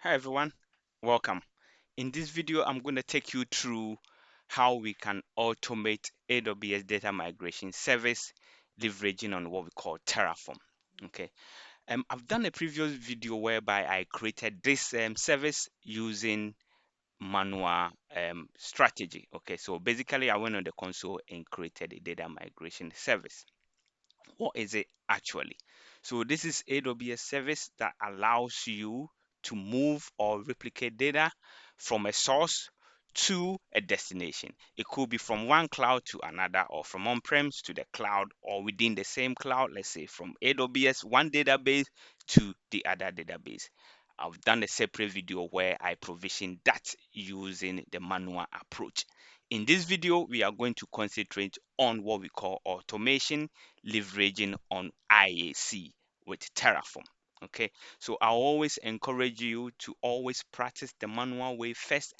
Hi everyone, welcome. In this video, I'm going to take you through how we can automate AWS Data Migration Service leveraging on what we call Terraform. Okay, I've done a previous video whereby I created this service using manual strategy. Okay, so basically, I went on the console and created a data migration service. What is it actually? So this is AWS service that allows you to move or replicate data from a source to a destination. It could be from one cloud to another, or from on-premise to the cloud, or within the same cloud, let's say from AWS one database to the other database. I've done a separate video where I provision that using the manual approach. In this video, we are going to concentrate on what we call automation leveraging on IAC with Terraform. Okay, so I always encourage you to always practice the manual way first,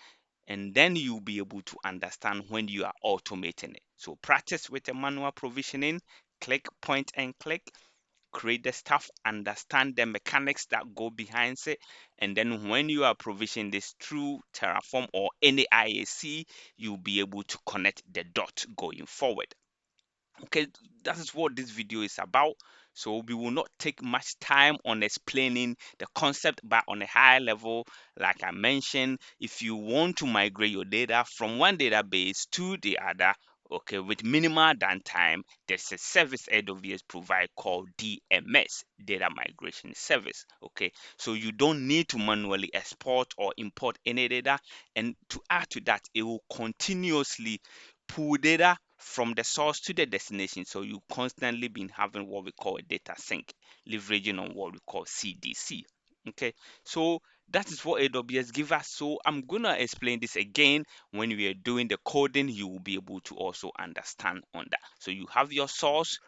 and then you'll be able to understand when you are automating it. So practice with the manual provisioning, click, point, and click, create the stuff, understand the mechanics that go behind it, and then when you are provisioning this through Terraform or any IAC, you'll be able to connect the dots going forward. Okay, that is what this video is about. So we will not take much time on explaining the concept, but on a high level, like I mentioned, if you want to migrate your data from one database to the other, okay, with minimal downtime, there's a service AWS provide called DMS, Data Migration Service. Okay, so you don't need to manually export or import any data, and to add to that, it will continuously pull data from the source to the destination. So you constantly been having what we call a data sync, leveraging on what we call CDC. Okay, so that is what AWS give us. So I'm gonna explain this again. When we are doing the coding, you will be able to also understand on that. So you have your source,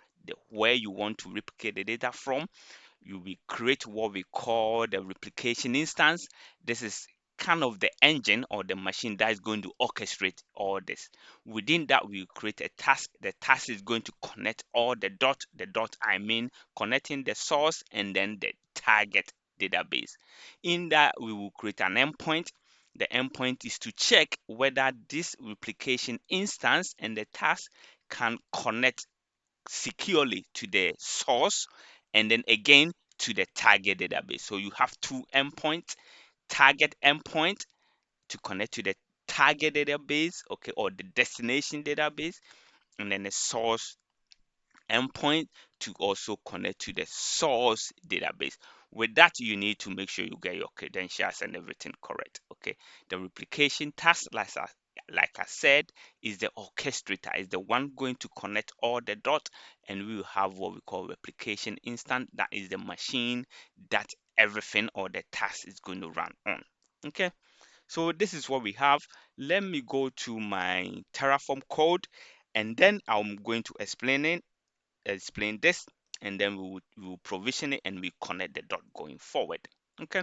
where you want to replicate the data from. You will create what we call the replication instance. This is kind of the engine or the machine that is going to orchestrate all this. Within that, we create a task. The task is going to connect all the dot I mean connecting the source and then the target database. In that, we will create an endpoint. The endpoint is to check whether this replication instance and the task can connect securely to the source and then again to the target database. So you have two endpoints, target endpoint to connect to the target database, okay, or the destination database, and then a source endpoint to also connect to the source database. With that, you need to make sure you get your credentials and everything correct. Okay, the replication task, like I said, is the orchestrator, is the one going to connect all the dots, and we will have what we call replication instance. That is the machine that everything or the task is going to run on. Okay, so this is what we have. Let me go to my Terraform code, and then I'm going to explain this, and then we will provision it and we connect the dot going forward. Okay,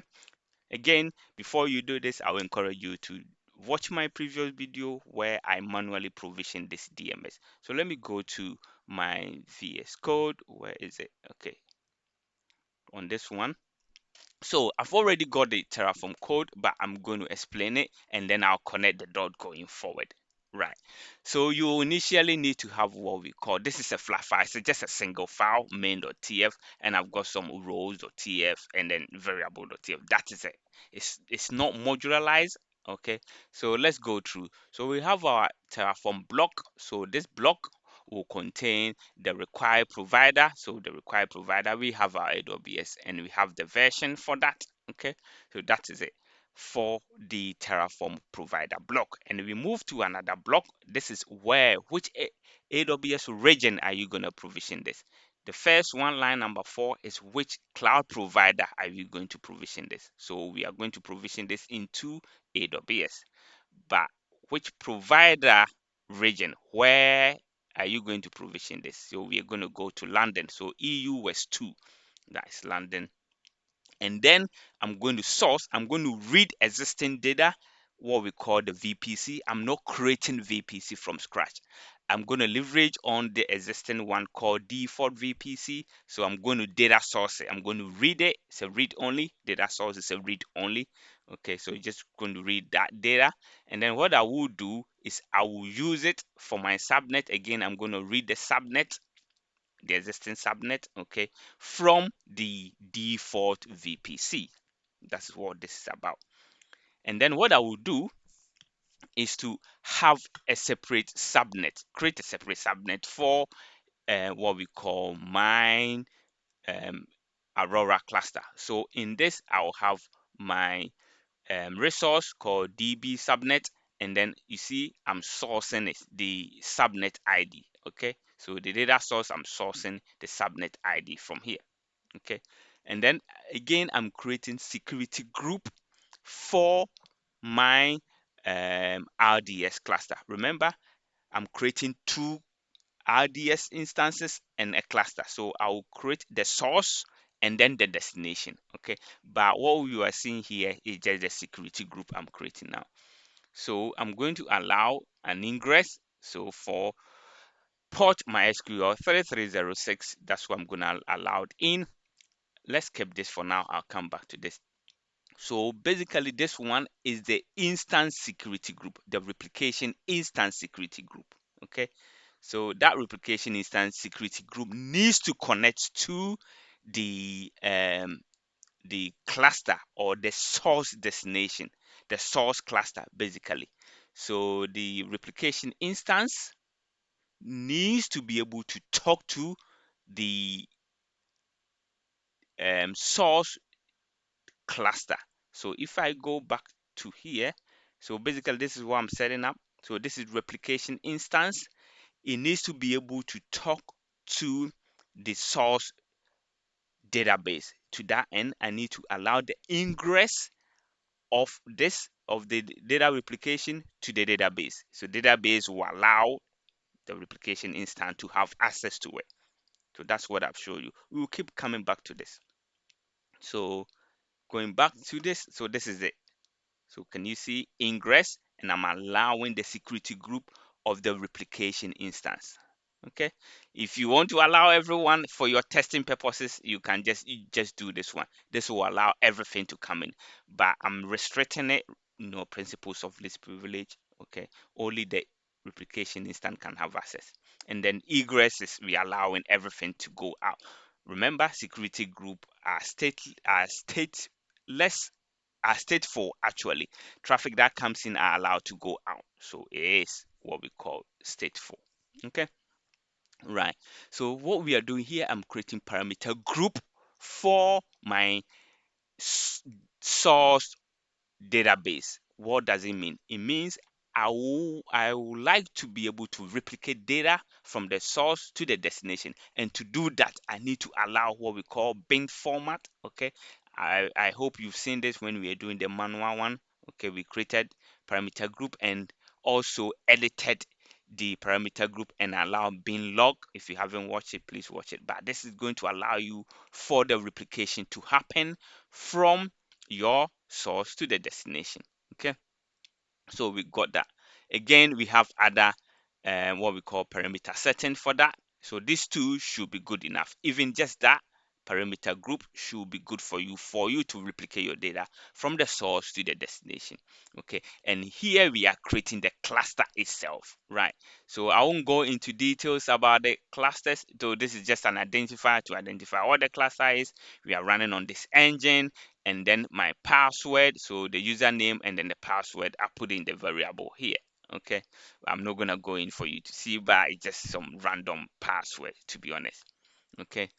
again, before you do this, I will encourage you to watch my previous video where I manually provision this DMS. So let me go to my VS code. Where is it? Okay, on this one. So I've already got the Terraform code, but I'm going to explain it and then I'll connect the dot going forward. Right. So you initially need to have what we call, this is a flat file. It's just a single file, main.tf, and I've got some rows.tf and then variable.tf. That is it. It's not modularized. Okay. So let's go through. So we have our Terraform block. So this block will contain the required provider. So the required provider, we have our AWS and we have the version for that. Okay, so that is it for the Terraform provider block. And we move to another block. This is where, which AWS region are you going to provision this? The first one, line number 4, is which cloud provider are you going to provision this? So we are going to provision this into AWS. But which provider region, where are you going to provision this? So we are going to go to London. So EU West 2, that's London. And then I'm going to source, I'm going to read existing data what we call the VPC. I'm not creating VPC from scratch. I'm going to leverage on the existing one called default VPC. So I'm going to data source it. I'm going to read it. It's a read only. Data source is a read only. Okay, so you're just going to read that data. And then what I will do is I will use it for my subnet. Again, I'm going to read the subnet, the existing subnet, okay, from the default VPC. That's what this is about. And then what I will do is to have a separate subnet, create a separate subnet for what we call my Aurora cluster. So in this, I'll have my resource called DB subnet, and then you see I'm sourcing it, the subnet ID. Okay, so the data source, I'm sourcing the subnet ID from here. Okay, and then again, I'm creating security group for my RDS cluster. Remember, I'm creating two RDS instances and a cluster. So I will create the source and then the destination. Okay, but what you are seeing here is just the security group I'm creating now. So I'm going to allow an ingress. So for port MySQL 3306, that's what I'm going to allow it in. Let's keep this for now. I'll come back to this. So basically, this one is the instance security group, the replication instance security group. Okay, so that replication instance security group needs to connect to the cluster or the source destination, the source cluster basically. So the replication instance needs to be able to talk to the source cluster. So if I go back to here, so basically this is what I'm setting up. So this is replication instance. It needs to be able to talk to the source database. To that end, I need to allow the ingress of the data replication to the database. So database will allow the replication instance to have access to it. So that's what I've shown you. We will keep coming back to this. So going back to this, so this is it. So can you see ingress, and I'm allowing the security group of the replication instance. Okay, if you want to allow everyone for your testing purposes, you can just do this one. This will allow everything to come in, but I'm restricting it. No principles of least privilege. Okay, only the replication instance can have access, and then egress is we allowing everything to go out. Remember, security group are stateless, are stateful actually. Traffic that comes in are allowed to go out, so it is what we call stateful. Okay, right. So what we are doing here, I'm creating parameter group for my source database. What does it mean? It means I would like to be able to replicate data from the source to the destination, and to do that I need to allow what we call bin format. Okay, I hope you've seen this when we are doing the manual one. Okay, we created parameter group and also edited the parameter group and allow bin log. If you haven't watched it, please watch it. But this is going to allow you for the replication to happen from your source to the destination. Okay, so we got that. Again, we have other what we call parameter setting for that. So these two should be good enough. Even just that parameter group should be good for you to replicate your data from the source to the destination. Okay, and here we are creating the cluster itself, right? So I won't go into details about the clusters, though this is just an identifier to identify what the cluster is. We are running on this engine, and then my password, so the username and then the password, I put in the variable here. Okay, I'm not gonna go in for you to see, but it's just some random password, to be honest. Okay,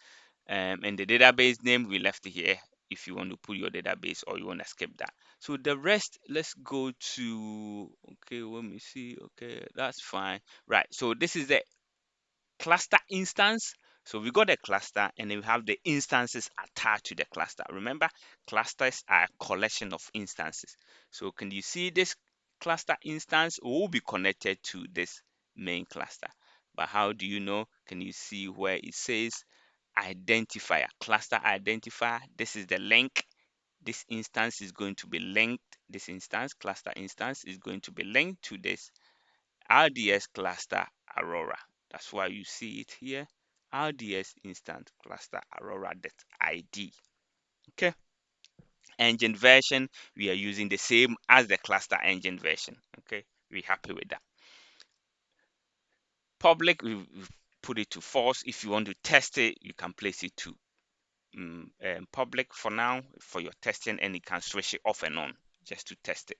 and the database name we left here if you want to put your database or you want to skip that. So the rest, let's go to, okay, let me see. Okay, that's fine. Right, so this is the cluster instance. So we got a cluster, and then we have the instances attached to the cluster. Remember, clusters are a collection of instances. So can you see this cluster instance will be connected to this main cluster? But how do you know? Can you see where it says identifier, cluster identifier? This is the link this instance is going to be linked, this instance, cluster instance, is going to be linked to this RDS cluster Aurora. That's why you see it here, RDS instance cluster Aurora.id. Okay. Engine version, we are using the same as the cluster engine version. Okay, we're happy with that. Public, we've put it to false. If you want to test it, you can place it to public for now for your testing, and you can switch it off and on just to test it.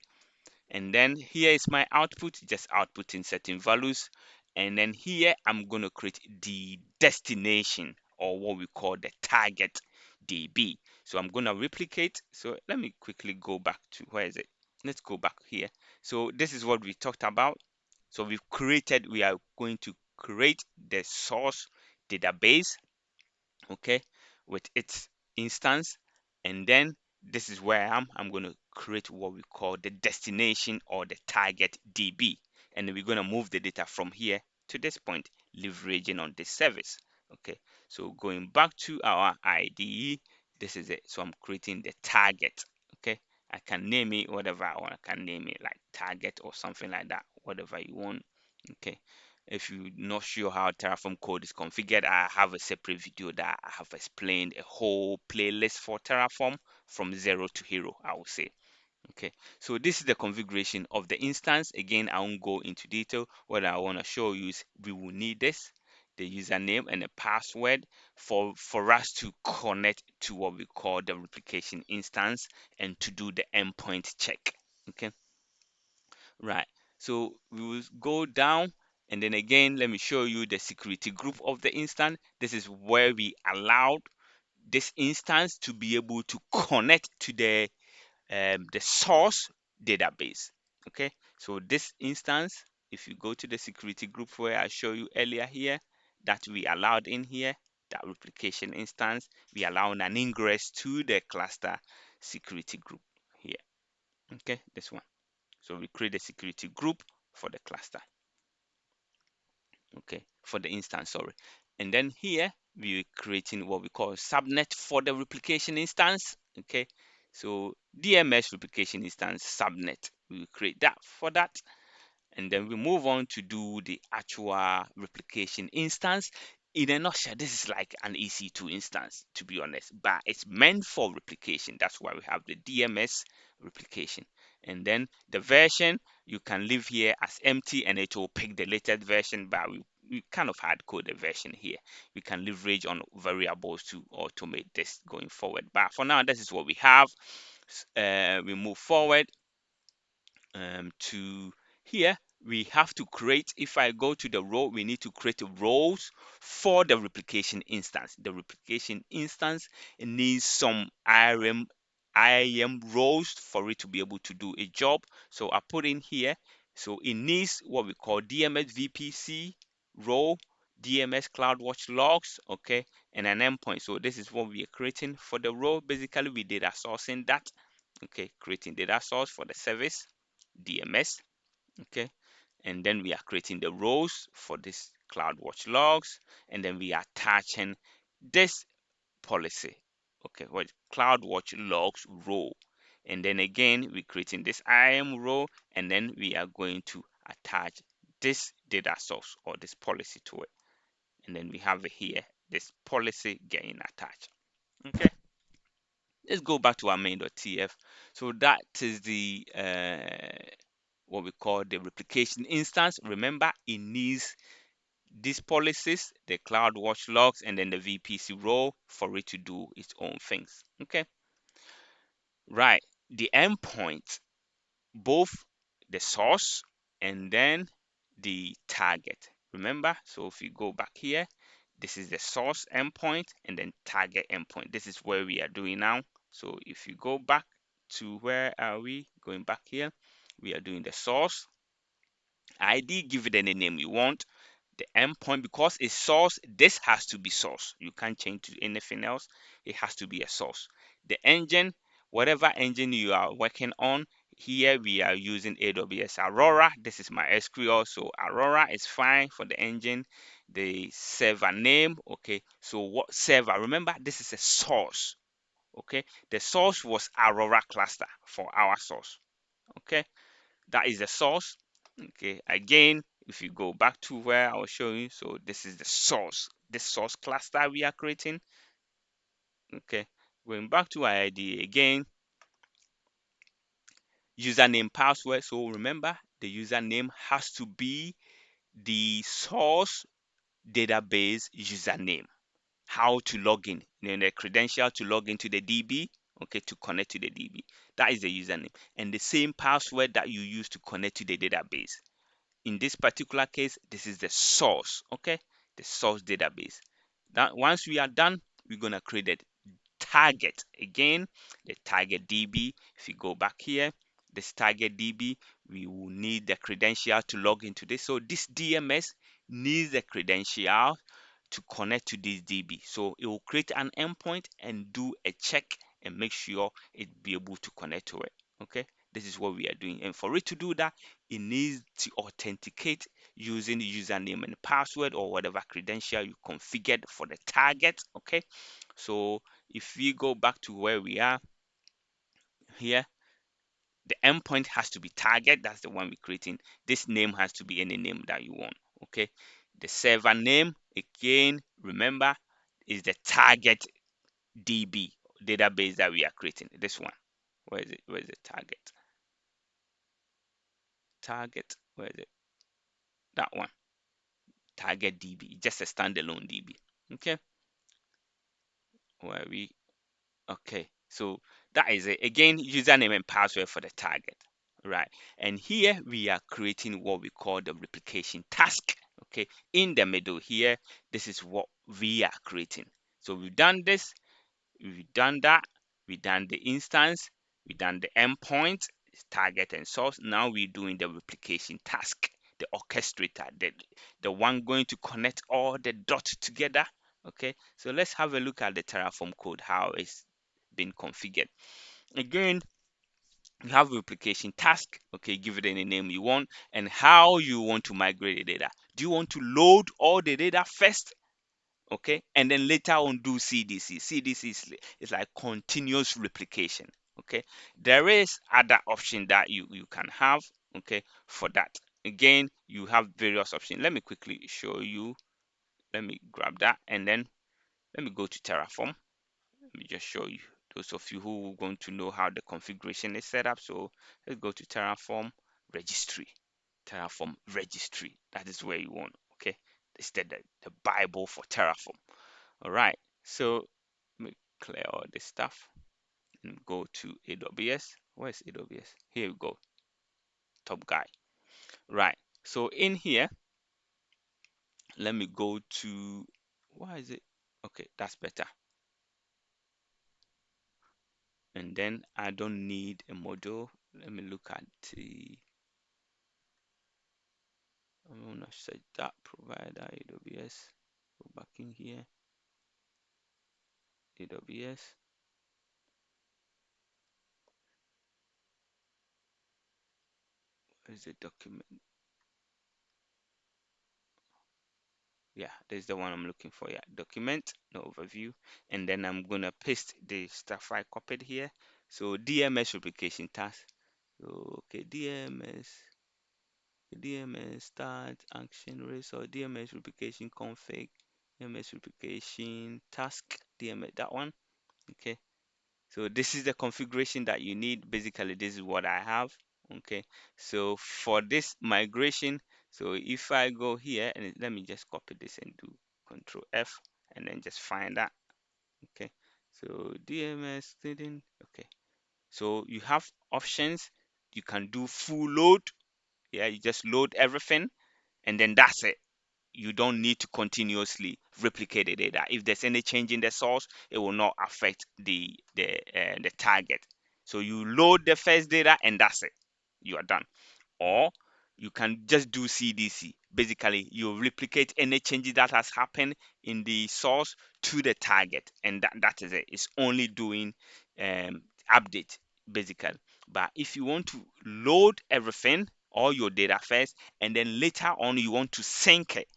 And then here is my output, just outputting certain values. And then here I'm going to create the destination, or what we call the target DB. So I'm going to replicate. So let me quickly go back to, where is it? Let's go back here. So this is what we talked about. So we are going to create the source database, okay, with its instance. And then this is where I'm going to create what we call the destination, or the target DB. And we're going to move the data from here to this point, leveraging on this service. Okay, so going back to our IDE, this is it. So I'm creating the target. Okay, I can name it whatever I want. I can name it like target or something like that, whatever you want. Okay, if you're not sure how Terraform code is configured, I have a separate video that I have explained a whole playlist for Terraform from zero to hero, I would say. Okay, so this is the configuration of the instance. Again, I won't go into detail. What I want to show you is we will need this, the username and the password, for us to connect to what we call the replication instance and to do the endpoint check. Okay, right. So we will go down, and then again, let me show you the security group of the instance. This is where we allowed this instance to be able to connect to the source database. Okay, so this instance, if you go to the security group where I show you earlier here, that we allowed in here, that replication instance, we allow an ingress to the cluster security group here. Okay, this one. So we create a security group for the cluster, okay, for the instance, sorry. And then here we're creating what we call subnet for the replication instance. Okay, so DMS replication instance subnet, we will create that for that. And then we move on to do the actual replication instance. In a nutshell, this is like an EC2 instance, to be honest, but it's meant for replication. That's why we have the DMS replication. And then the version, you can leave here as empty and it will pick the latest version, but we kind of hard code the version here. We can leverage on variables to automate this going forward. But for now, this is what we have. We move forward to here. We have to create, if I go to the row, we need to create roles for the replication instance. The replication instance, it needs some IAM roles for it to be able to do a job. So I put in here, so it needs what we call DMS VPC role, DMS CloudWatch logs, okay, and an endpoint. So this is what we are creating for the role. Basically, we data sourcing that, okay, creating data source for the service DMS, okay, and then we are creating the rows for this CloudWatch logs, and then we are attaching this policy, okay, what CloudWatch logs row, and then again we're creating this IAM row, and then we are going to attach this data source or this policy to it, and then we have it here, this policy getting attached. Okay, let's go back to our main.tf. So that is the what we call the replication instance. Remember, it needs these policies, the CloudWatch logs, and then the VPC role for it to do its own things. Okay, right. The endpoint, both the source and then the target. Remember, so if you go back here, this is the source endpoint and then target endpoint. This is where we are doing now. So if you go back to, where are we going back here? We are doing the source ID, give it any name you want. The endpoint, because it's source, this has to be source. You can't change to anything else. It has to be a source. The engine, whatever engine you are working on, here we are using AWS Aurora. This is my SQL, so Aurora is fine for the engine. The server name, okay. So what server? Remember, this is a source. Okay, the source was Aurora cluster for our source. Okay, that is the source. Okay, again, if you go back to where I was showing you, so this is the source, the source cluster we are creating. Okay, going back to ID again, username password. So remember, the username has to be the source database username. How to log in, the credential to log into the DB, okay, to connect to the DB. That is the username, and the same password that you use to connect to the database. In this particular case, this is the source, okay, the source database. That once we are done, we're gonna create a target again, the target DB. If you go back here, this target DB, we will need the credential to log into this. So this DMS needs the credential to connect to this DB. So it will create an endpoint and do a check and make sure it be able to connect to it. Okay, this is what we are doing. And for it to do that, it needs to authenticate using the username and password or whatever credential you configured for the target. Okay, so if we go back to where we are here, the endpoint has to be target. That's the one we're creating. This name has to be any name that you want. Okay, the server name again, remember, is the target DB database that we are creating. This one, where is it? Where is the target? Target, where is it? That one, target DB, just a standalone DB. Okay, where we, okay, so that is it. Again, username and password for the target, right? And here we are creating what we call the replication task. Okay, in the middle here, this is what we are creating. So we've done this, we've done that, we've done the instance, we've done the endpoint, target and source. Now we're doing the replication task, the orchestrator, the one going to connect all the dots together. Okay, so let's have a look at the Terraform code, how it's been configured. Again, you have replication task. Okay, give it any name you want, and how you want to migrate the data. Do you want to load all the data first? Okay, and then later on do CDC. CDC is like continuous replication. Okay, there is other option that you can have, okay, for that. Again, you have various options. Let me quickly show you. Let me grab that, and then let me go to Terraform. Let me just show you, those of you who want to know how the configuration is set up. So let's go to Terraform registry. Terraform registry, that is where you want. Okay, it's the Bible for Terraform. All right, so let me clear all this stuff and go to AWS. Where's AWS? Here we go, top guy. Right, so in here, let me go to, why is it? Okay, that's better. And then I don't need a module. Let me look at the, I'm gonna set that provider AWS. Go back in here, AWS. Where's the document? Yeah, there's the one I'm looking for. Yeah, document, no overview, and then I'm gonna paste the stuff I copied here. So DMS replication task. So, okay, DMS start action resource, DMS replication config, DMS replication task, DMS, that one. Okay, so this is the configuration that you need. Basically, this is what I have. Okay, so for this migration, so if I go here and let me just copy this and do Control F and then just find that. Okay, so DMS didn't. Okay, so you have options. You can do full load. Yeah, you just load everything and then that's it. You don't need to continuously replicate the data. If there's any change in the source, it will not affect the target. So you load the first data and that's it. You are done. Or you can just do CDC. Basically, you replicate any changes that has happened in the source to the target, and that is it. It's only doing update basically. But if you want to load everything, all your data first, and then later on you want to sync it,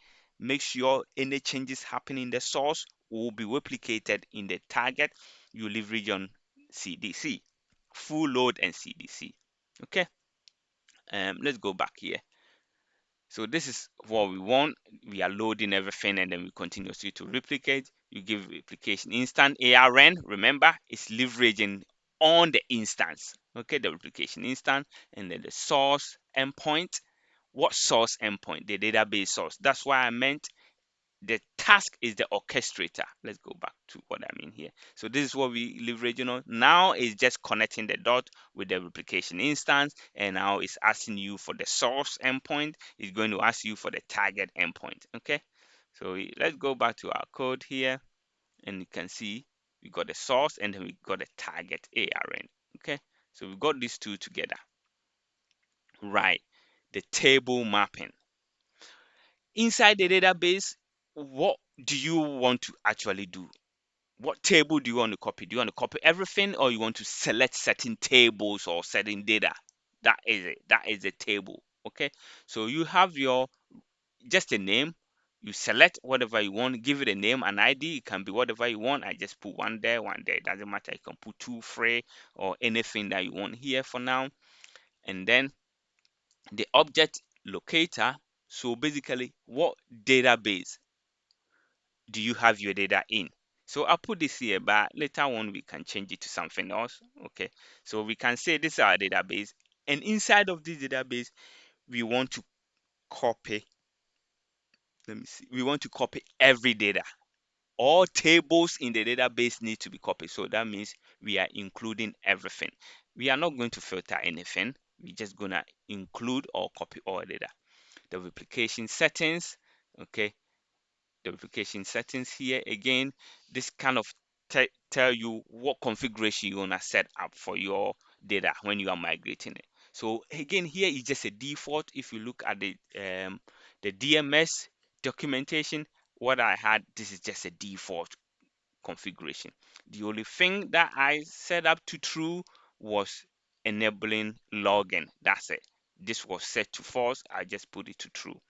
make sure any changes happening in the source will be replicated in the target, you leverage on CDC, full load and CDC. Okay, let's go back here. So this is what we want. We are loading everything and then we continuously to replicate. You give replication instant ARN. Remember, it's leveraging on the instance. Okay, the replication instance and then the source endpoint. What source endpoint? The database source. That's why I meant the task is the orchestrator. Let's go back to what I mean here. So this is what we leveraging on. Now it's just connecting the dot with the replication instance, and now it's asking you for the source endpoint. It's going to ask you for the target endpoint. Okay, so let's go back to our code here, and you can see we got the source and then we got the target ARN. Okay, so we got these two together. Right, the table mapping inside the database. What do you want to actually do? What table do you want to copy? Do you want to copy everything or you want to select certain tables or certain data? That is it. That is the table. Okay. So you have your just a name. You select whatever you want, give it a name, an ID. It can be whatever you want. I just put one there, one there. It doesn't matter. You can put two, three, or anything that you want here for now. And then the object locator. So basically, what database do you have your data in? So I'll put this here, but later on we can change it to something else. Okay, so we can say this is our database, and inside of this database we want to copy, let me see, we want to copy every data. All tables in the database need to be copied, so that means we are including everything. We are not going to filter anything. We're just gonna include or copy all data. The replication settings, okay, the replication settings here again, this kind of tell you what configuration you want to set up for your data when you are migrating it. So again, here is just a default. If you look at the DMS documentation, what I had, this is just a default configuration. The only thing that I set up to true was enabling login. That's it. This was set to false. I just put it to true.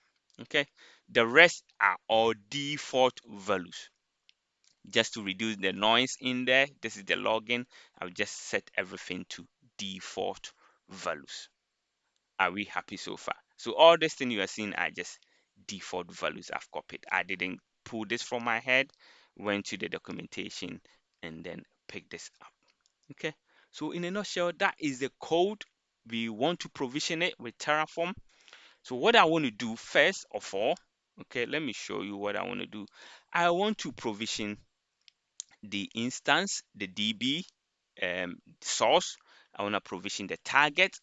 Okay, the rest are all default values. Just to reduce the noise in there, this is the login. I'll just set everything to default values. Are we happy so far? So all this thing you are seeing are just default values I've copied. I didn't pull this from my head, went to the documentation and then pick this up. Okay, so in a nutshell, that is the code. We want to provision it with Terraform. So what I want to do first of all, okay, let me show you what I want to do. I want to provision the instance, the DB source. I want to provision the target.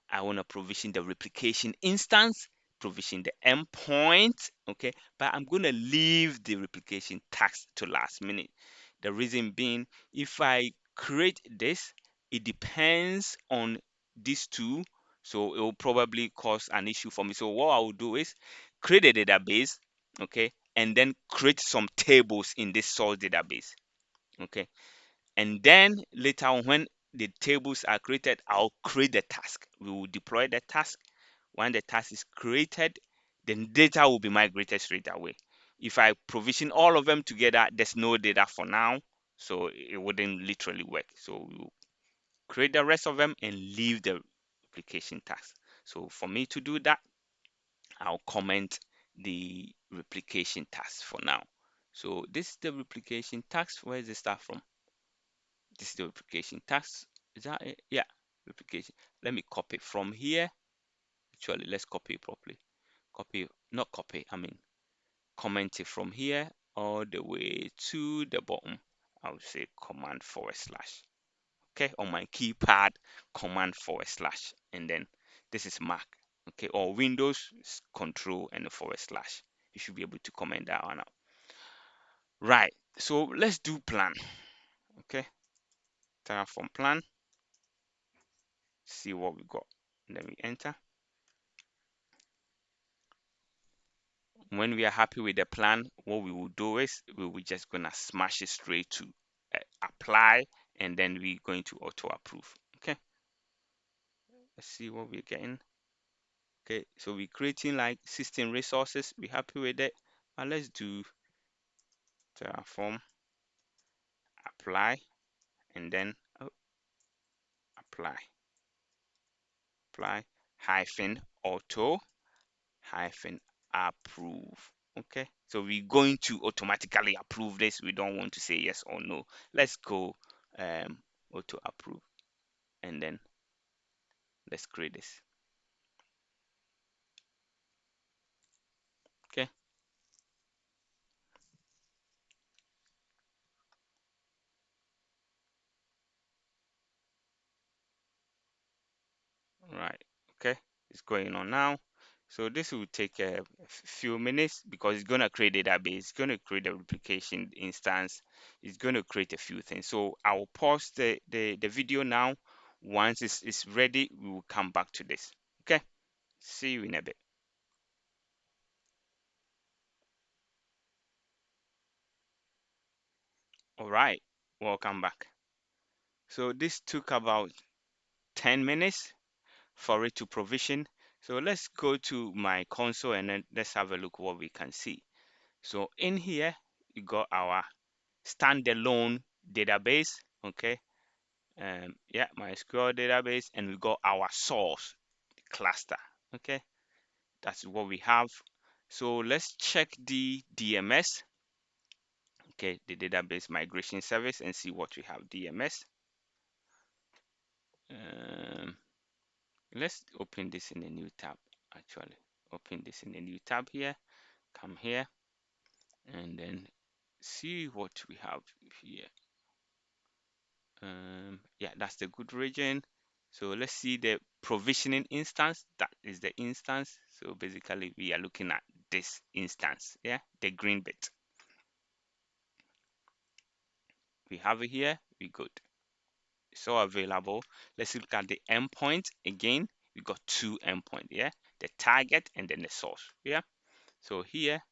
I want to provision the replication instance, provision the endpoint. Okay, but I'm going to leave the replication task to last minute. The reason being, if I create this, it depends on these two, so it will probably cause an issue for me. So what I will do is create a database, okay, and then create some tables in this source database. Okay, and then later on when the tables are created, I'll create the task. We will deploy the task. When the task is created, then data will be migrated straight away. If I provision all of them together, there's no data for now, so it wouldn't literally work. So we will create the rest of them and leave the replication task. So for me to do that, I'll comment the replication task for now. So this is the replication task. Where is the start from? This is the replication task. Is that it? Yeah, replication. Let me copy from here. Actually, let's copy it properly. Copy, not copy, I mean comment it from here all the way to the bottom. I would say command forward slash. Okay, on my keypad, command forward slash, and then this is Mac. Okay, or Windows, control and forward slash. You should be able to comment that one out. Right, so let's do plan. Okay, Terraform plan. See what we got. Then we enter. When we are happy with the plan, what we will do is we will just gonna smash it straight to apply, and then we're going to auto approve. Okay, let's see what we're getting. Okay, so we're creating like 16 resources. We're happy with it. Let's do Terraform apply. and then apply hyphen auto hyphen approve. Okay, so we're going to automatically approve this. We don't want to say yes or no. Let's go auto approve, and then let's create this. Okay, right. Okay, it's going on now. So this will take a few minutes because it's going to create a database, it's going to create a replication instance, it's going to create a few things. So I will pause the video now. Once it's ready, we will come back to this. Okay, see you in a bit. All right, welcome back. So this took about 10 minutes for it to provision. So let's go to my console and then let's have a look what we can see. So in here, you got our standalone database, okay? Yeah, MySQL database, and we got our source cluster, okay? That's what we have. So let's check the DMS, okay, the Database Migration Service, and see what we have. DMS. Um, let's open this in a new tab. Actually, open this in a new tab here. Come here, and then see what we have here. Yeah, that's the good region. So let's see the provisioning instance. That is the instance. So basically we are looking at this instance, yeah, the green bit. We have it here, we good. So available. Let's look at the endpoint again. We got two endpoint, yeah, the target and then the source, yeah. So here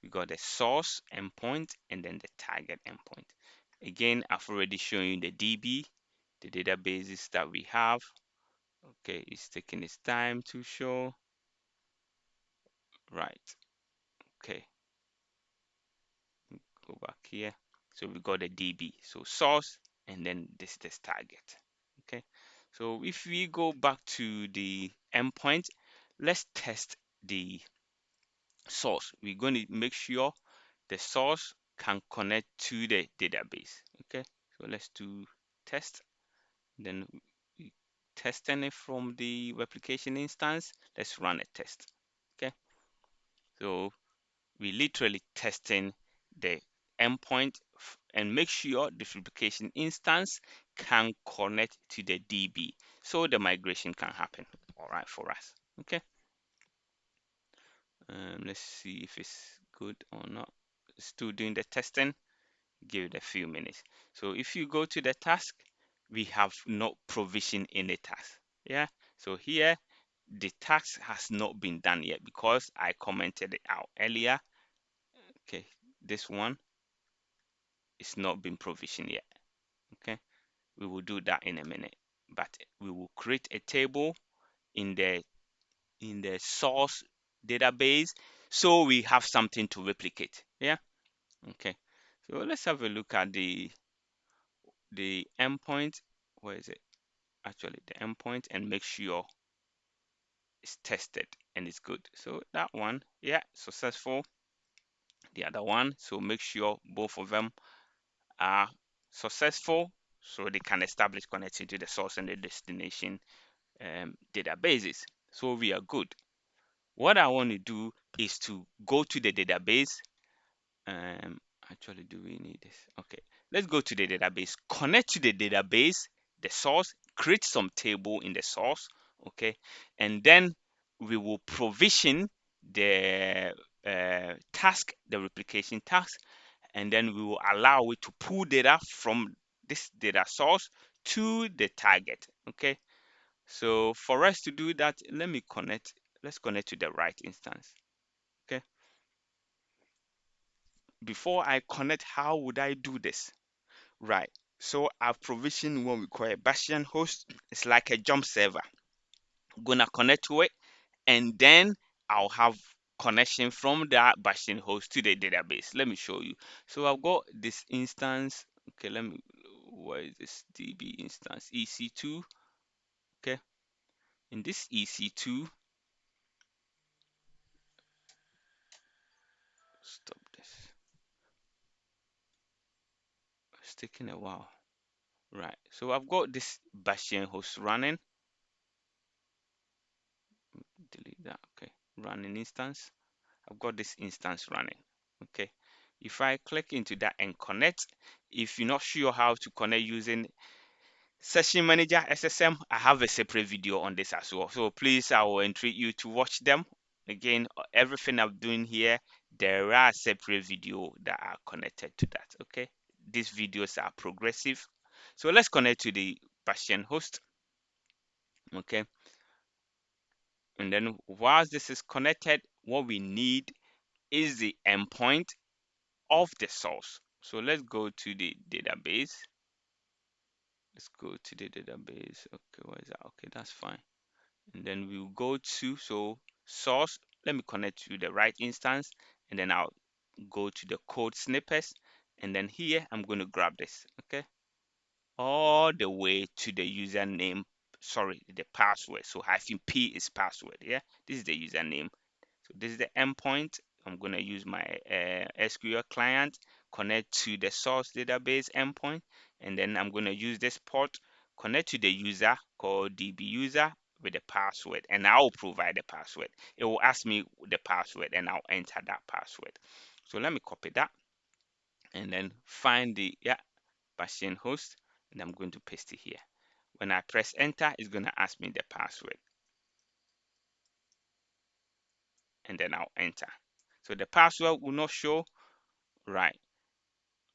we got the source endpoint and then the target endpoint. Again, I've already shown you the DB, the databases that we have. Okay, it's taking its time to show. Right. Okay, go back here. So we got the DB. So source and then this target. Okay. So if we go back to the endpoint, let's test the source. We're going to make sure the source can connect to the database. Okay. So let's do test. Then we testing it from the replication instance. Let's run a test. Okay. So we literally testing the endpoint and make sure the replication instance can connect to the DB so the migration can happen. All right, for us. Okay. Let's see if it's good or not. Still doing the testing. Give it a few minutes. So if you go to the task, we have not provisioned any task. Yeah. So here the task has not been done yet because I commented it out earlier. Okay, this one is not been provisioned yet. Okay, we will do that in a minute, but we will create a table in the source database so we have something to replicate. Yeah. Okay, so let's have a look at the endpoint. Where is it? Actually the endpoint, and make sure it's tested and it's good. So that one, yeah, successful. The other one, so make sure both of them are successful so they can establish connection to the source and the destination databases. So we are good. What I want to do is to go to the database. Um, Actually, do we need this? Okay, let's go to the database, connect to the database, the source, create some table in the source, okay, and then we will provision the task, the replication task, and then we will allow it to pull data from this data source to the target. Okay, so for us to do that, let's connect to the right instance. Okay, before I connect, how would I do this? Right, so I've provisioned what we call a bastion host. It's like a jump server. I'm gonna connect to it, and then I'll have connection from that bastion host to the database. Let me show you. So I've got this instance. Okay, let me where is this DB instance? EC2. Okay, in this EC2, stop this. It's taking a while. Right, so I've got this Bastion host running. Delete that. Okay, running instance. I've got this instance running. Okay, if I click into that and connect, if you're not sure how to connect using Session Manager SSM, I have a separate video on this as well. So please, I will entreat you to watch them. Again, everything I'm doing here, there are separate videos that are connected to that. Okay, these videos are progressive. So let's connect to the Bastion host. Okay, and then whilst this is connected, what we need is the endpoint of the source. So let's go to the database. Let's go to the database. Okay, where is that? Okay, that's fine. And then we'll go to source. Let me connect to the right instance, and then I'll go to the code snippets, and then here I'm going to grab this. Okay, all the way to the username, sorry, the password. So -p is password. Yeah, this is the username. So this is the endpoint. I'm going to use my SQL client, connect to the source database endpoint, and then I'm going to use this port, connect to the user called DB user with the password, and I'll provide the password. It will ask me the password, and I'll enter that password. So let me copy that, and then find the Bastion host, and I'm going to paste it here. When I press enter, it's going to ask me the password, and then I'll enter. So the password will not show. Right,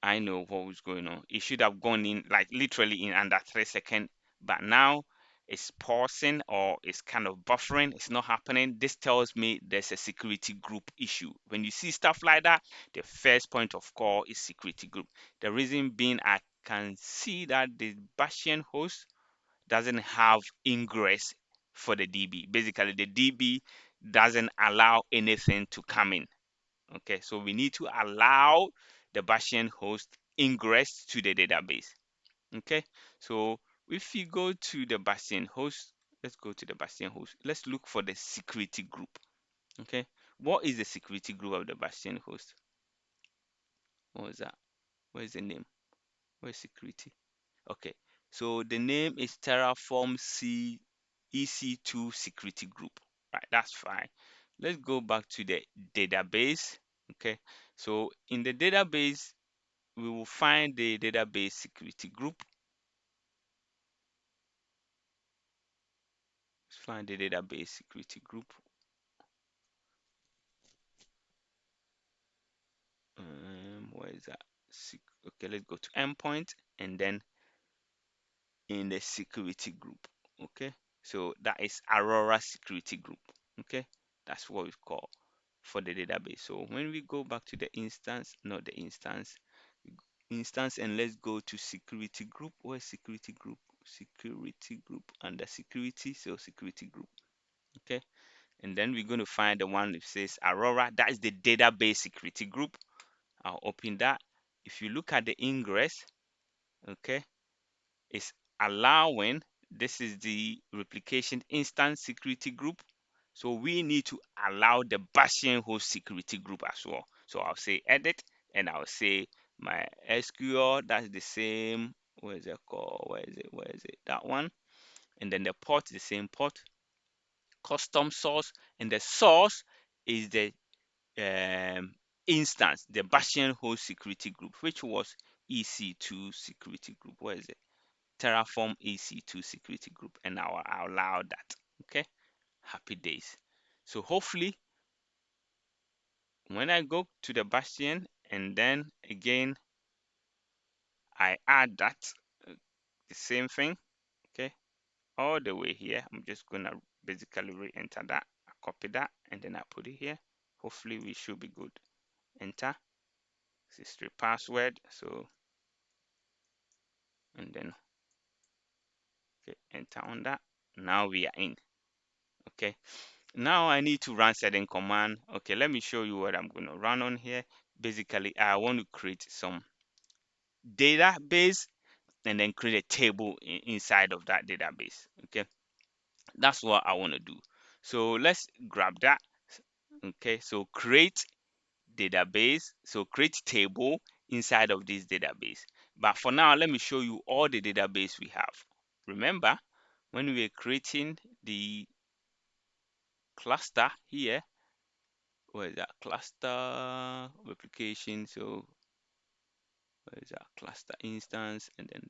I know what was going on. It should have gone in like literally in under 3 seconds, but now it's pausing or it's kind of buffering. It's not happening. This tells me there's a security group issue. When you see stuff like that, the first point of call is security group. The reason being, I can see that the Bastion host doesn't have ingress for the DB. Basically, the DB doesn't allow anything to come in. Okay, so we need to allow the Bastion host ingress to the database. Okay, so if you go to the Bastion host, let's go to the Bastion host. Let's look for the security group. Okay, what is the security group of the Bastion host? What was that? Where is the name? Where is security? Okay, so the name is Terraform EC2 security group. Right, that's fine. Let's go back to the database. Okay, so in the database, we will find the database security group. Let's find the database security group. Where is that? Okay, let's go to endpoint, and then in the security group. Okay, so that is Aurora security group. Okay, that's what we call for the database. So when we go back to the instance, not the instance, and let's go to security group. Where's security group? Security group under security, so security group. Okay, and then we're going to find the one that says Aurora. That is the database security group. I'll open that. If you look at the ingress, okay, it's allowing, this is the replication instance security group. So we need to allow the Bastion host security group as well. So I'll say edit, and I'll say my SQL, that's the same. Where is it called? Where is it? Where is it? That one. And then the port, the same port. Custom source, and the source is the instance, the Bastion host security group, which was EC2 security group. Where is it? Terraform EC2 security group, and I'll allow that. Okay, happy days. So hopefully, when I go to the Bastion, and then again I add that, the same thing. Okay, all the way here. I'm just gonna basically re-enter that. I copy that, and then I put it here. Hopefully, we should be good. Enter. This is the password. So, and then okay, enter on that. Now we are in. Okay, now I need to run certain command. Okay, let me show you what I'm going to run on here. Basically, I want to create some database and then create a table inside of that database. Okay, that's what I want to do. So let's grab that. Okay, so create database, so create table inside of this database. But for now, let me show you all the database we have. Remember, when we were creating the cluster here, where is that cluster replication? So where is that cluster instance, and then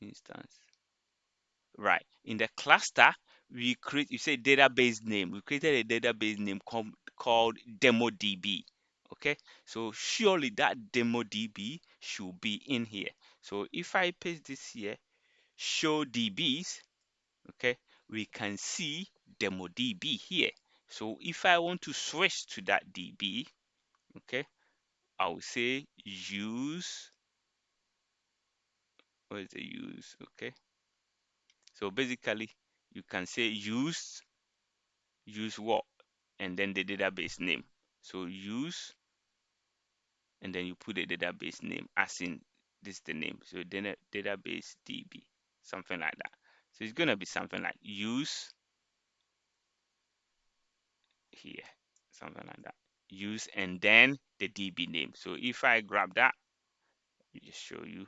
instance, right? In the cluster, we create, you say database name, we created a database name called DemoDB. Okay, so surely that DemoDB should be in here. So if I paste this here, show DBs, okay, we can see DemoDB here. So if I want to switch to that DB, okay, I will say use, what is the use? Okay, so basically you can say use what, and then the database name. So use, and then you put the database name as in this is the name. So then database DB, something like that. So it's gonna be something like use here, something like that. Use and then the DB name. So if I grab that, let me just show you.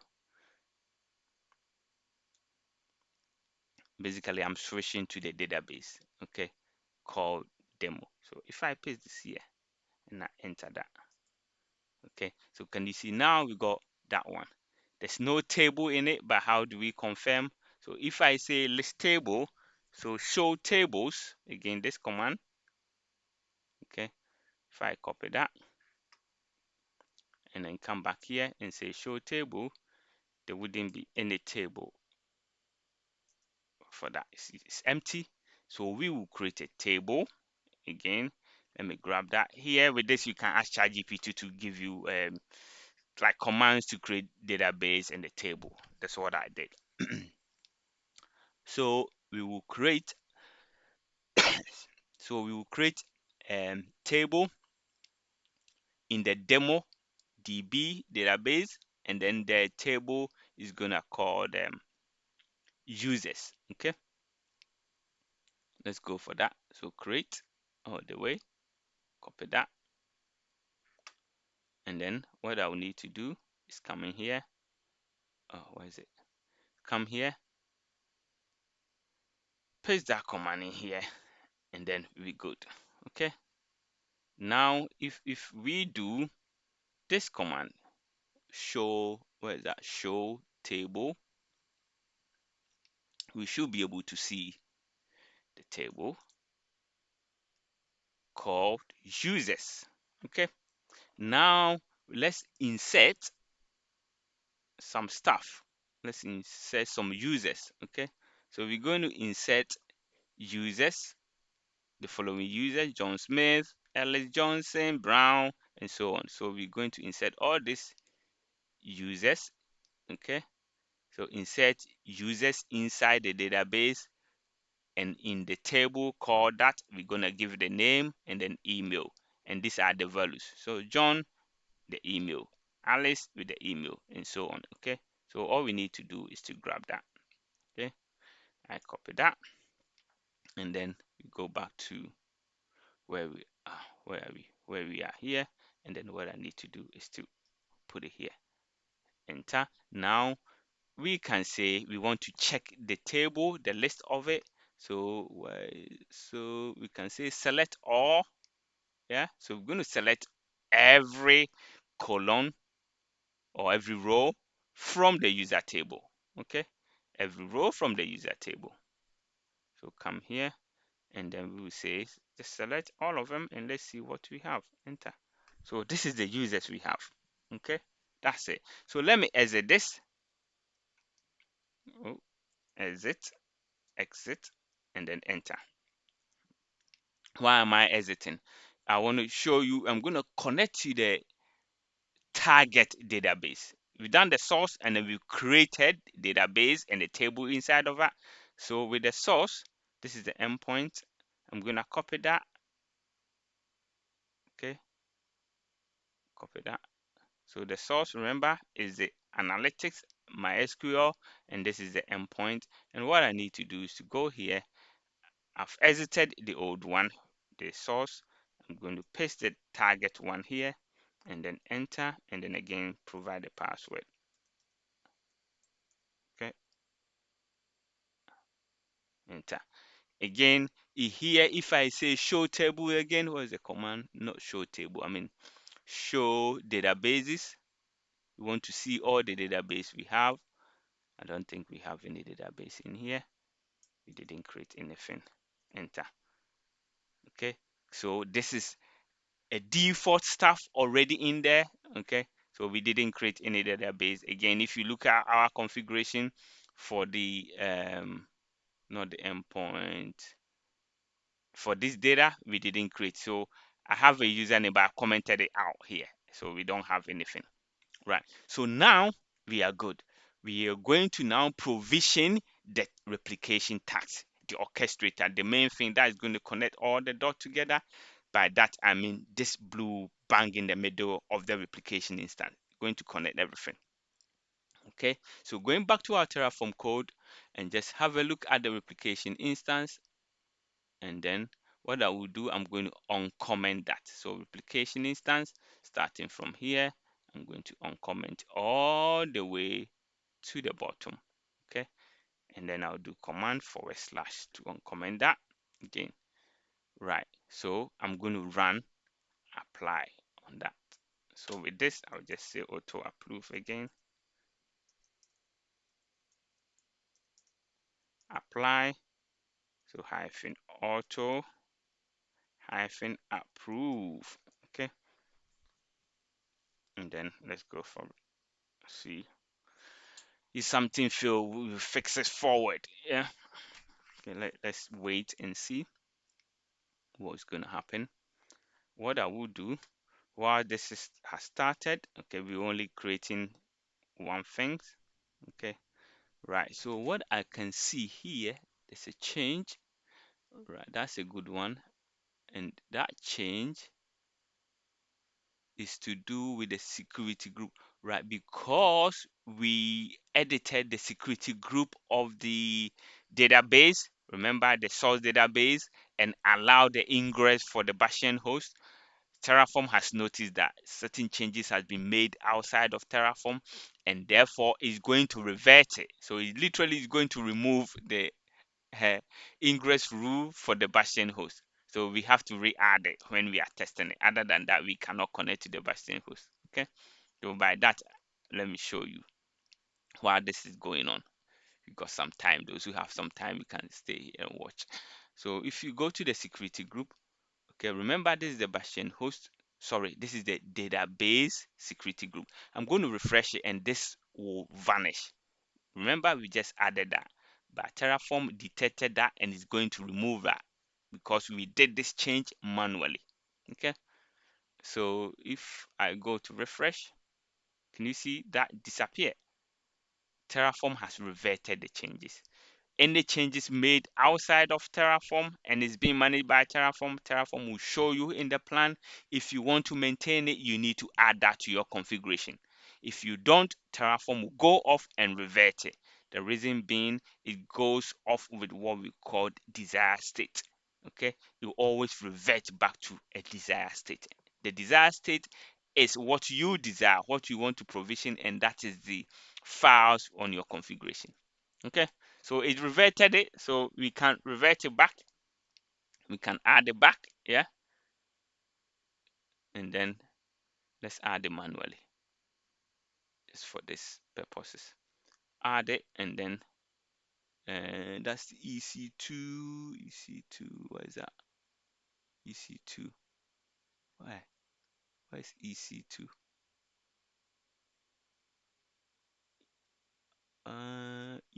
Basically, I'm switching to the database, okay, called demo. So if I paste this here and I enter that, okay, so can you see now we got that one? There's no table in it, but how do we confirm? So if I say list table, so show tables, again this command, okay, if I copy that and then come back here and say show table, there wouldn't be any table for that. It's empty. So we will create a table again. Let me grab that here. With this, you can ask ChatGPT to give you like commands to create database and the table. That's what I did. So we will create so we will create table in the demo DB database, and then the table is gonna call them users. Okay, let's go for that. So create all the way, copy that, and then what I will need to do is come in here. Oh, where is it? Come here, paste that command in here, and then we good. Okay, now if we do this command, show, where is that, show table, we should be able to see the table called users. Okay, now let's insert some stuff. Let's insert some users. Okay, so we're going to insert users, the following users: John Smith, Ellis Johnson, Brown, and so on. So we're going to insert all these users. Okay, so insert users inside the database, and in the table called that, we're going to give the name and then email, and these are the values. So John, the email, Alice with the email, and so on. Okay, so all we need to do is to grab that. Okay, I copy that, and then we go back to where we are. Where we are here, and then what I need to do is to put it here, enter. Now we can say we want to check the table, the list of it. So so we can say select all. Yeah, so we're going to select every column or every row from the user table. Okay, every row from the user table. So come here, and then we will say just select all of them, and let's see what we have. Enter. So this is the users we have. Okay, that's it. So let me exit this. Oh, exit, exit, and then enter. Why am I exiting? I want to show you, I'm going to connect to the target database. We've done the source, and then we've created database and the table inside of that. So with the source, this is the endpoint. I'm going to copy that. Okay, copy that. So the source, remember, is the analytics MySQL, and this is the endpoint. And what I need to do is to go here. I've exited the old one, the source. I'm going to paste the target one here, and then enter, and then again provide the password. Okay, enter. Again, here, if I say show table again, what is the command? Not show table, I mean show databases. We want to see all the database we have. I don't think we have any database in here. We didn't create anything. Enter. Okay, so this is a default stuff already in there. Okay, so we didn't create any database. Again, if you look at our configuration for the not the endpoint, for this data we didn't create. So I have a username, but I commented it out here, so we don't have anything. Right, so now we are good. We are going to now provision the replication task, the orchestrator, the main thing that is going to connect all the dots together. By that I mean this blue bang in the middle of the replication instance, going to connect everything. Okay, so going back to our Terraform code and just have a look at the replication instance, and then what I will do, I'm going to uncomment that. So replication instance, starting from here, I'm going to uncomment all the way to the bottom. Okay, and then I'll do command / to uncomment that again. Right, so I'm going to run apply on that. So with this, I'll just say auto approve again, apply. So hyphen auto hyphen approve. Okay, and then let's go for see. Is something feel we fix it forward? Yeah. Okay, let's wait and see what's going to happen. What I will do while has started, okay, we're only creating one thing. Okay, right. So what I can see here, there's a change. Right, that's a good one. And that change is to do with the security group, right? Because we edited the security group of the database, remember the source database, and allowed the ingress for the Bastion host. Terraform has noticed that certain changes has been made outside of Terraform, and therefore is going to revert it. So it literally is going to remove the uh, ingress rule for the Bastion host. So we have to re-add it when we are testing it. Other than that, we cannot connect to the Bastion host. Okay. So by that, let me show you while this is going on. We got some time. Those who have some time, you can stay here and watch. So if you go to the security group, okay, remember this is the Bastion host. Sorry, this is the database security group. I'm going to refresh it and this will vanish. Remember, we just added that, but Terraform detected that and is going to remove that because we did this change manually. Okay, so if I go to refresh, can you see that disappear? Terraform has reverted the changes. Any changes made outside of Terraform and is being managed by Terraform, Terraform will show you in the plan. If you want to maintain it, you need to add that to your configuration. If you don't, Terraform will go off and revert it. The reason being, it goes off with what we call desired state. Okay, you always revert back to a desired state. The desired state is what you desire, what you want to provision, and that is the files on your configuration. Okay, so it reverted it, so we can revert it back, we can add it back, yeah, and then let's add it manually just for this purposes. Add it, and then that's EC2, what is that? EC2, why is EC2?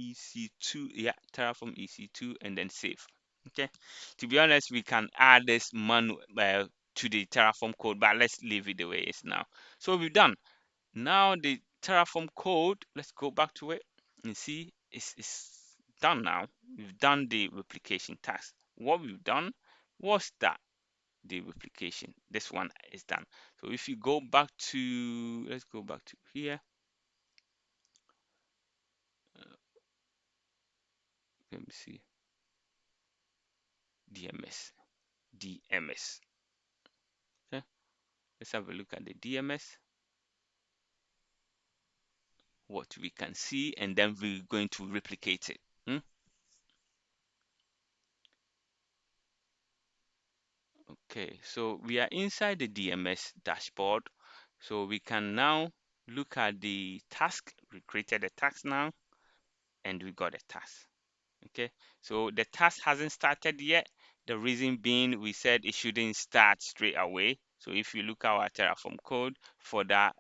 EC2, yeah, Terraform EC2, and then save. Okay, to be honest, we can add this manual to the Terraform code, but let's leave it the way it's now. So we've done. Now the Terraform code, let's go back to it and see it's done now. We've done the replication task. What we've done was that the replication. This one is done. So if you go back to, let's go back to here. Let me see. DMS. Okay, let's have a look at the DMS, what we can see, and then we're going to replicate it. Okay, so we are inside the DMS dashboard. So we can now look at the task. We created a task now, and we got a task. Okay, so the task hasn't started yet. The reason being, we said it shouldn't start straight away. So if you look at our Terraform code for that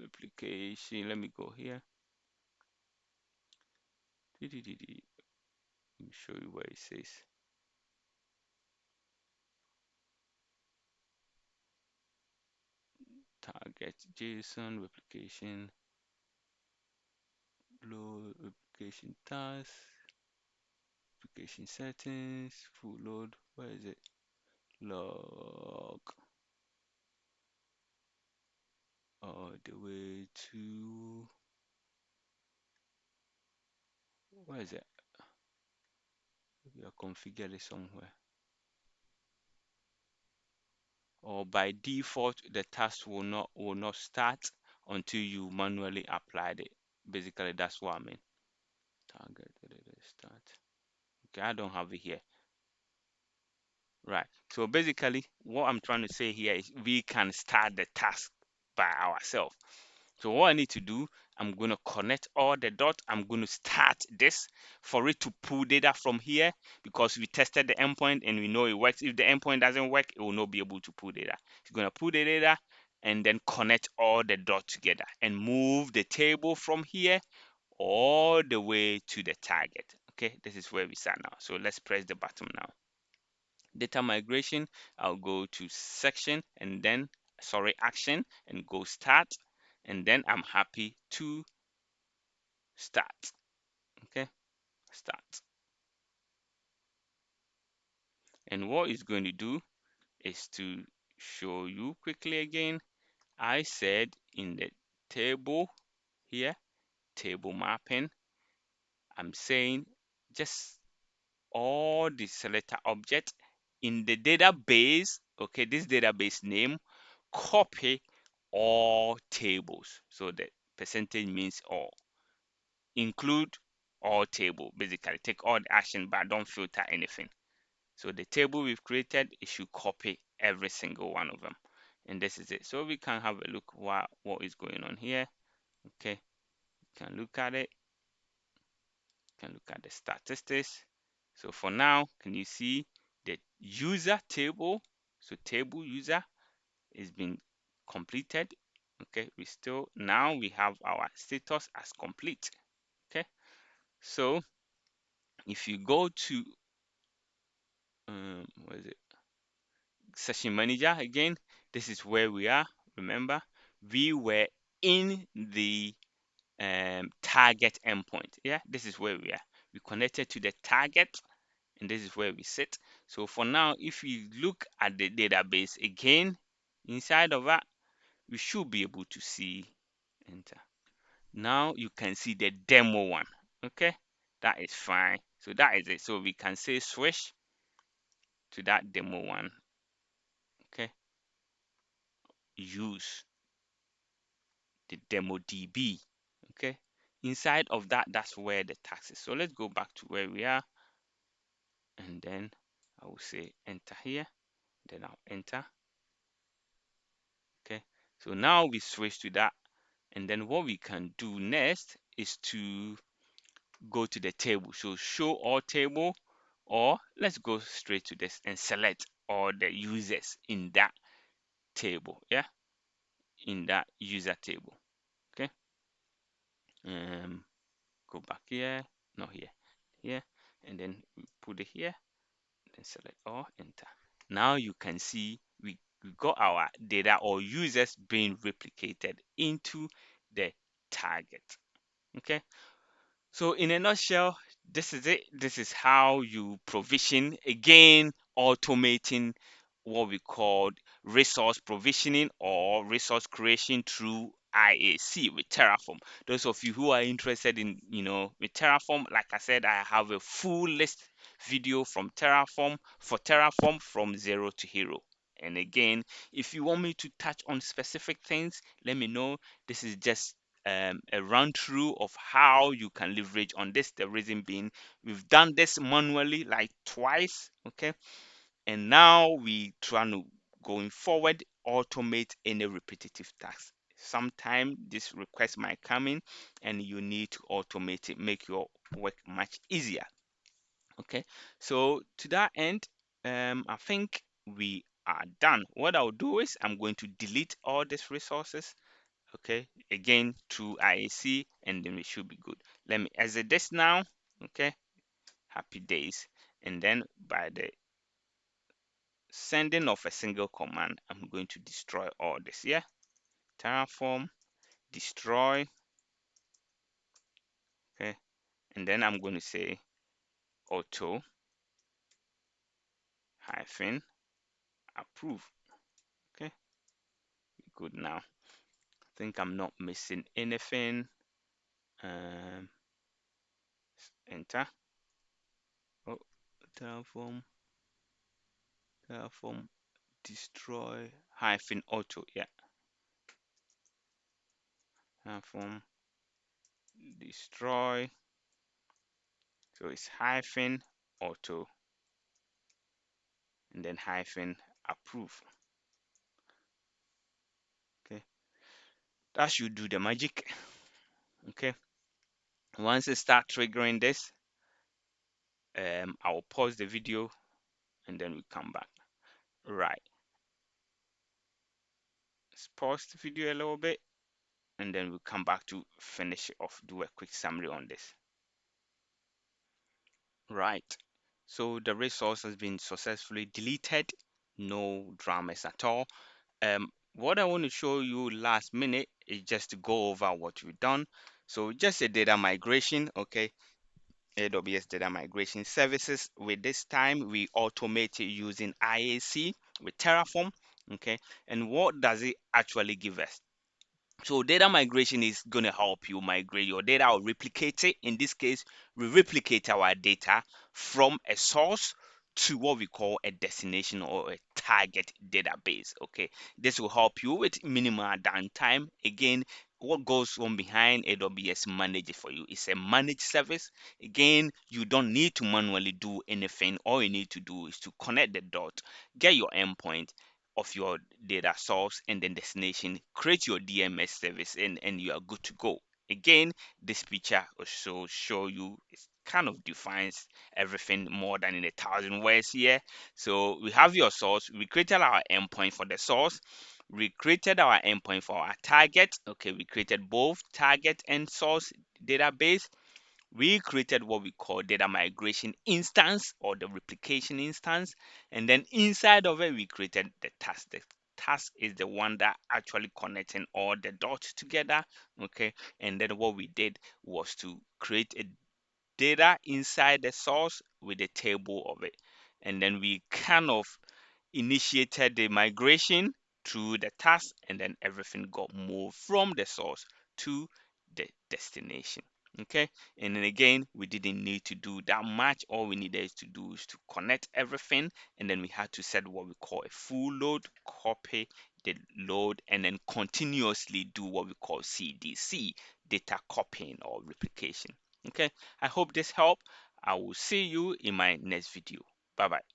replication, let me go here. Let me show you where it says target JSON replication load replication task application settings full load. Where is it? Log all the way to, where is it? We are configured it somewhere, or by default the task will not start until you manually applied it. Basically that's what I mean. Target start. Okay, I don't have it here. Right, so basically what I'm trying to say here is we can start the task by ourselves. So what I need to do, I'm going to connect all the dots. I'm going to start this for it to pull data from here, because we tested the endpoint and we know it works. If the endpoint doesn't work, it will not be able to pull data. It's going to pull the data and then connect all the dots together and move the table from here all the way to the target. Okay, this is where we start now. So let's press the button now. Data migration, I'll go to section and then action and go start, and then I'm happy to start. Okay, start. And what it's going to do is to show you quickly again. I said in the table here, table mapping, I'm saying just all the selector object in the database. Okay, this database name, copy all tables. So the percentage means all. Include all table. Basically, take all the action, but don't filter anything. So the table we've created, it should copy every single one of them. And this is it. So we can have a look what is going on here. Okay, you can look at it. You can look at the statistics. So for now, can you see the user table? So table user is being completed. Okay, we still, now we have our status as complete. Okay, so if you go to what is it, session manager again, this is where we are. Remember, we were in the target endpoint. Yeah, this is where we are. We connected to the target, and this is where we sit. So for now, if we look at the database again, inside of that, we should be able to see, enter. Now you can see the demo one. Okay, that is fine. So that is it. So we can say switch to that demo one. Okay, use the demo DB. Okay, inside of that, that's where the tax is. So let's go back to where we are, and then I will say enter here, then I'll enter. Okay, so now we switch to that, and then what we can do next is to go to the table. So show all table, or let's go straight to this and select all the users in that table. Yeah, in that user table. Okay, go back here, not here, here, and then we put it here, then select all, enter. Now you can see we got our data or users being replicated into the target. Okay, so in a nutshell, this is it. This is how you provision, again, automating what we call resource provisioning or resource creation through IAC with Terraform. Those of you who are interested in, with Terraform, like I said, I have a full list video from Terraform for Terraform from zero to hero. And again, if you want me to touch on specific things, let me know. This is just a run through of how you can leverage on this. The reason being, we've done this manually like twice, okay? And now we trying to, going forward, automate any repetitive tasks. Sometimes this request might come in and you need to automate it, make your work much easier. Okay, so to that end, I think we are done. What I'll do is I'm going to delete all these resources, okay, again through IAC, and then we should be good. Let me exit this now. Okay, happy days. And then by the sending of a single command, I'm going to destroy all this. Yeah, Terraform destroy. Okay, and then I'm going to say auto hyphen approve. Okay, good. Now I think I'm not missing anything. Enter. Oh, Terraform destroy hyphen auto. Yeah, Terraform destroy. So it's hyphen auto and then hyphen approve. Okay, that should do the magic. Okay, once it start triggering this, I will pause the video and then we come back. Right, let's pause the video a little bit and then we'll come back to finish it off, do a quick summary on this. Right, so the resource has been successfully deleted, no dramas at all. What I want to show you last minute is just to go over what we've done. So just a data migration, okay, AWS Data Migration Services. With this time, we automate it using IAC with Terraform, okay. And what does it actually give us? So data migration is going to help you migrate your data or replicate it. In this case, we replicate our data from a source to what we call a destination or a target database. Okay, this will help you with minimal downtime. Again, what goes on behind AWS manage it for you? It's a managed service. Again, you don't need to manually do anything. All you need to do is to connect the dot, get your endpoint of your data source and then destination, create your DMS service, and you are good to go. Again, this picture also show you it kind of defines everything more than in 1,000 words here. So we have your source, we created our endpoint for the source, we created our endpoint for our target. Okay, we created both target and source database. We created what we call data migration instance or the replication instance, and then inside of it we created the task. The task is the one that actually connecting all the dots together. Okay, and then what we did was to create a data inside the source with a table of it, and then we kind of initiated the migration through the task, and then everything got moved from the source to the destination. Okay, and then again, we didn't need to do that much. All we needed to do is to connect everything, and then we had to set what we call a full load, copy the load, and then continuously do what we call CDC, data copying or replication. Okay, I hope this helped. I will see you in my next video. Bye bye.